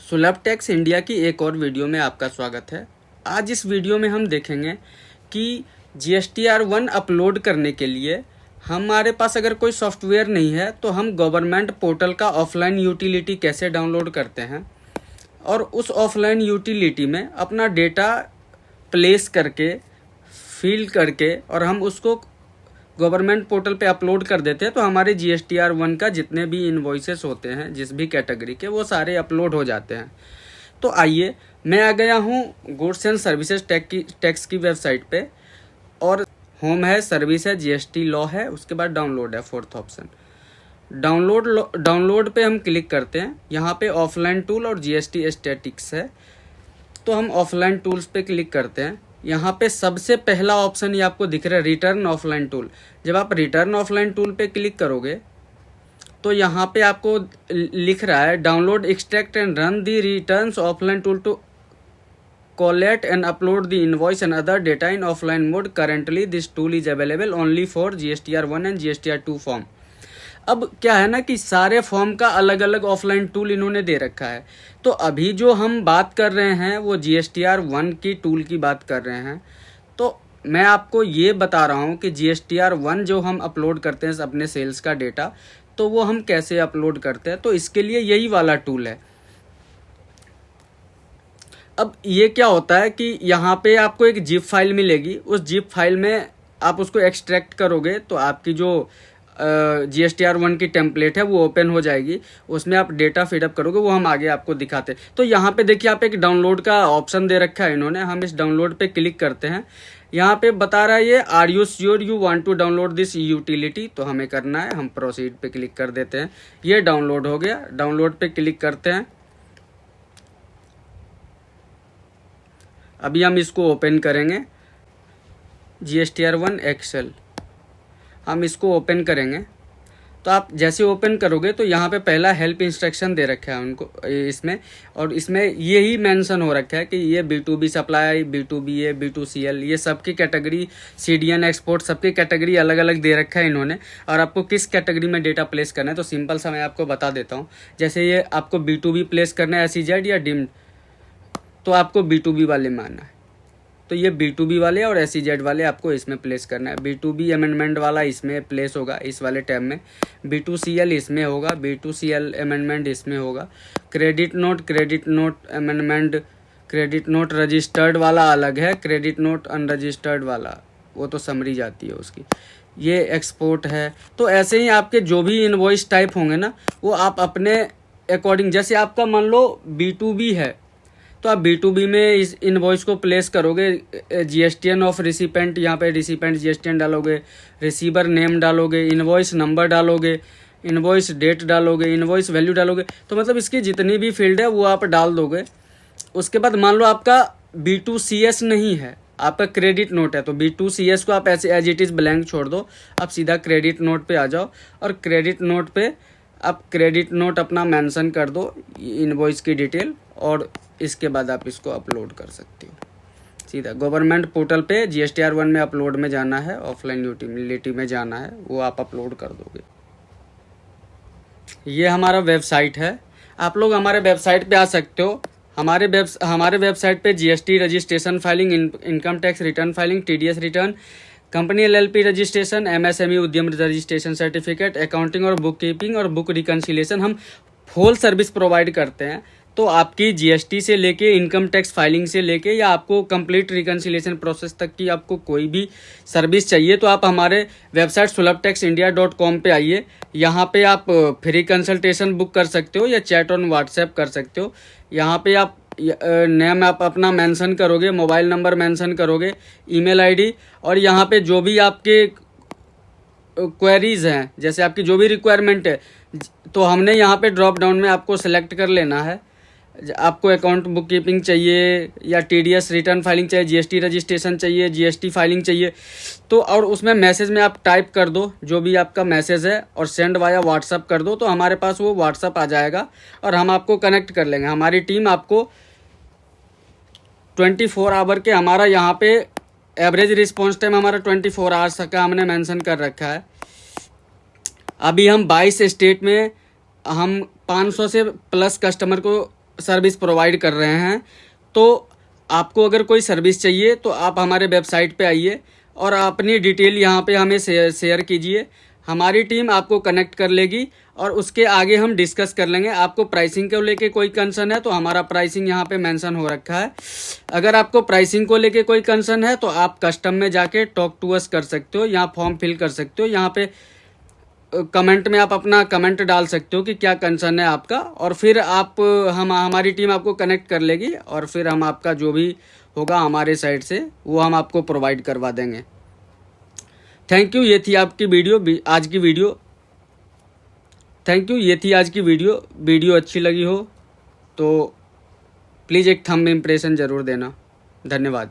सुलभ tax India की एक और वीडियो में आपका स्वागत है। आज इस वीडियो में हम देखेंगे कि GSTR1 अपलोड करने के लिए हमारे पास अगर कोई सॉफ्टवेयर नहीं है तो हम गवर्नमेंट पोर्टल का ऑफलाइन यूटिलिटी कैसे डाउनलोड करते हैं और उस ऑफलाइन यूटिलिटी में अपना डेटा प्लेस करके फिल करके और हम उसको गवर्नमेंट पोर्टल पे अपलोड कर देते हैं तो हमारे GSTR1 का जितने भी इनवॉइसेस होते हैं जिस भी कैटेगरी के वो सारे अपलोड हो जाते हैं। तो आइए, मैं आ गया हूँ गुड्स एंड सर्विसेज टैक्स की वेबसाइट पे और होम है, सर्विस है, GST लॉ है, उसके बाद डाउनलोड है फोर्थ ऑप्शन। डाउनलोड पे हम क्लिक करते हैं। यहाँ पे ऑफलाइन टूल और GST स्टैटिक्स है, तो हम ऑफलाइन टूल्स पे क्लिक करते हैं। यहाँ पे सबसे पहला ऑप्शन ये आपको दिख रहा है, रिटर्न ऑफलाइन टूल। जब आप रिटर्न ऑफलाइन टूल पे क्लिक करोगे तो यहाँ पे आपको लिख रहा है download, extract and run the returns offline tool to collect and upload the invoice and other data in offline mode. Currently this tool is available only for GSTR1 and GSTR2 form. अब क्या है ना कि सारे form का अलग अलग offline tool इन्होंने दे रखा है। तो अभी जो हम बात कर रहे हैं वो GSTR1 की टूल की बात कर रहे हैं। तो मैं आपको ये बता रहा हूँ कि GSTR1 जो हम अपलोड करते हैं अपने सेल्स का डेटा, तो वो हम कैसे अपलोड करते हैं। तो इसके लिए यही वाला टूल है। अब ये क्या होता है कि यहाँ पे आपको एक जिप फाइल मिलेगी। उस जिप फाइल में आप उसको एक्सट्रैक्ट करोगे तो आपकी जो GSTR1 की टेम्पलेट है वो ओपन हो जाएगी। उसमें आप डेटा फीडअप करोगे, वो हम आगे आपको दिखाते हैं। तो यहाँ पे देखिए, आप एक डाउनलोड का ऑप्शन दे रखा है इन्होंने। हम इस डाउनलोड पे क्लिक करते हैं। यहाँ पे बता रहा है ये are you sure you want to download this utility, तो हमें करना है। हम प्रोसीड पे क्लिक कर देते हैं। ये डाउनलोड हो गया। डाउनलोड पे क्लिक करते हैं। अभी हम इसको ओपन करेंगे। GSTR1 एक्सेल हम इसको ओपन करेंगे। तो आप जैसे ओपन करोगे तो यहाँ पे पहला हेल्प इंस्ट्रक्शन दे रखा है उनको इसमें, और इसमें यही मेंशन हो रखा है कि ये B2B सप्लाई, B2B, B2CL, ये सबकी कैटेगरी, CDN एक्सपोर्ट, सबकी कैटेगरी अलग अलग दे रखा है इन्होंने। और आपको किस कैटेगरी में डेटा प्लेस करना है तो सिंपल सा मैं आपको बता देता हूँ। जैसे ये आपको B2B प्लेस करना है SEZ या डिम्ड, तो आपको B2B वाले में आना है। तो ये B2B वाले और SEZ वाले आपको इसमें प्लेस करना है। B2B अमेंडमेंट वाला इसमें प्लेस होगा इस वाले टैब में। B2CL इसमें होगा, B2CL अमेंडमेंट इसमें होगा। Credit note amendment, credit note registered वाला अलग है, क्रेडिट नोट अनरजिस्टर्ड वाला वो तो समरी जाती है उसकी। ये एक्सपोर्ट है। तो ऐसे ही आपके जो भी इनवॉइस टाइप होंगे ना, वो आप अपने अकॉर्डिंग, जैसे आपका मान लो B2B है तो आप B2B में इस इनवॉइस को प्लेस करोगे। GSTN ऑफ रिसिपेंट, यहाँ पे रिसिपेंट GSTN डालोगे, रिसीवर नेम डालोगे, इनवॉइस नंबर डालोगे, इनवॉइस डेट डालोगे, इनवॉइस वैल्यू डालोगे। तो मतलब इसकी जितनी भी फील्ड है वो आप डाल दोगे। उसके बाद मान लो आपका B2CS नहीं है, आपका क्रेडिट नोट है, तो B2CS को आप ऐसे एज इट इज़ ब्लैंक छोड़ दो। आप सीधा क्रेडिट नोट पे आ जाओ और क्रेडिट नोट पे आप क्रेडिट नोट अपना मेंशन कर दो, इनवॉइस की डिटेल, और इसके बाद आप इसको अपलोड कर सकते हो। सीधा गवर्नमेंट पोर्टल पे GSTR1 में अपलोड में जाना है, ऑफलाइन यूटिलिटी में जाना है, वो आप अपलोड कर दोगे। ये हमारा वेबसाइट है। आप लोग हमारे वेबसाइट पे आ सकते हो। हमारे वेबसाइट पे GST registration filing, income tax return filing, TDS return, company LLP registration, MSME उद्यम रजिस्ट्रेशन सर्टिफिकेट, अकाउंटिंग और बुक कीपिंग और बुक रिकन्सिलेशन, हम फुल सर्विस प्रोवाइड करते हैं। तो आपकी GST से लेके इनकम टैक्स फाइलिंग से लेके या आपको कंप्लीट रिकन्सिलेशन प्रोसेस तक की आपको कोई भी सर्विस चाहिए तो आप हमारे वेबसाइट sulabtaxindia.com पे आइए। यहाँ पे आप फ्री कंसल्टेशन बुक कर सकते हो या चैट ऑन व्हाट्सएप कर सकते हो। यहाँ पे आप नेम आप अपना मेंशन करोगे, मोबाइल नंबर मेंशन करोगे, ईमेल ID, और यहाँ पे जो भी आपके क्वेरीज हैं, जैसे आपकी जो भी रिक्वायरमेंट है, तो हमने यहाँ पे ड्रॉप डाउन में आपको सेलेक्ट कर लेना है। आपको अकाउंट बुक कीपिंग चाहिए या TDS रिटर्न फाइलिंग चाहिए, GST रजिस्ट्रेशन चाहिए, GST फाइलिंग चाहिए, तो और उसमें मैसेज में आप टाइप कर दो जो भी आपका मैसेज है और सेंड वाया व्हाट्सअप कर दो, तो हमारे पास वो व्हाट्सअप आ जाएगा और हम आपको कनेक्ट कर लेंगे। हमारी टीम आपको 24 आवर के, हमारा यहाँ पे एवरेज रिस्पॉन्स टाइम हमारा 24 आवर्स का हमने मेंशन कर रखा है। अभी हम 22 स्टेट में हम 500 से प्लस कस्टमर को सर्विस प्रोवाइड कर रहे हैं। तो आपको अगर कोई सर्विस चाहिए तो आप हमारे वेबसाइट पे आइए और अपनी डिटेल यहाँ पे हमें शेयर कीजिए। हमारी टीम आपको कनेक्ट कर लेगी और उसके आगे हम डिस्कस कर लेंगे। आपको प्राइसिंग को लेके कोई कंसर्न है तो हमारा प्राइसिंग यहाँ पे मेंशन हो रखा है। अगर आपको प्राइसिंग को लेके कोई कंसर्न है तो आप कस्टम में जाके टॉक टू अस कर सकते हो, यहाँ फॉर्म फिल कर सकते हो। यहाँ पे कमेंट में आप अपना कमेंट डाल सकते हो कि क्या कंसर्न है आपका, और फिर आप हमारी टीम आपको कनेक्ट कर लेगी और फिर हम आपका जो भी होगा हमारे साइड से वो हम आपको प्रोवाइड करवा देंगे। Thank you. ये थी आपकी वीडियो, आज की वीडियो। Thank you. ये थी आज की वीडियो अच्छी लगी हो तो प्लीज़ एक थंब इम्प्रेशन ज़रूर देना। धन्यवाद।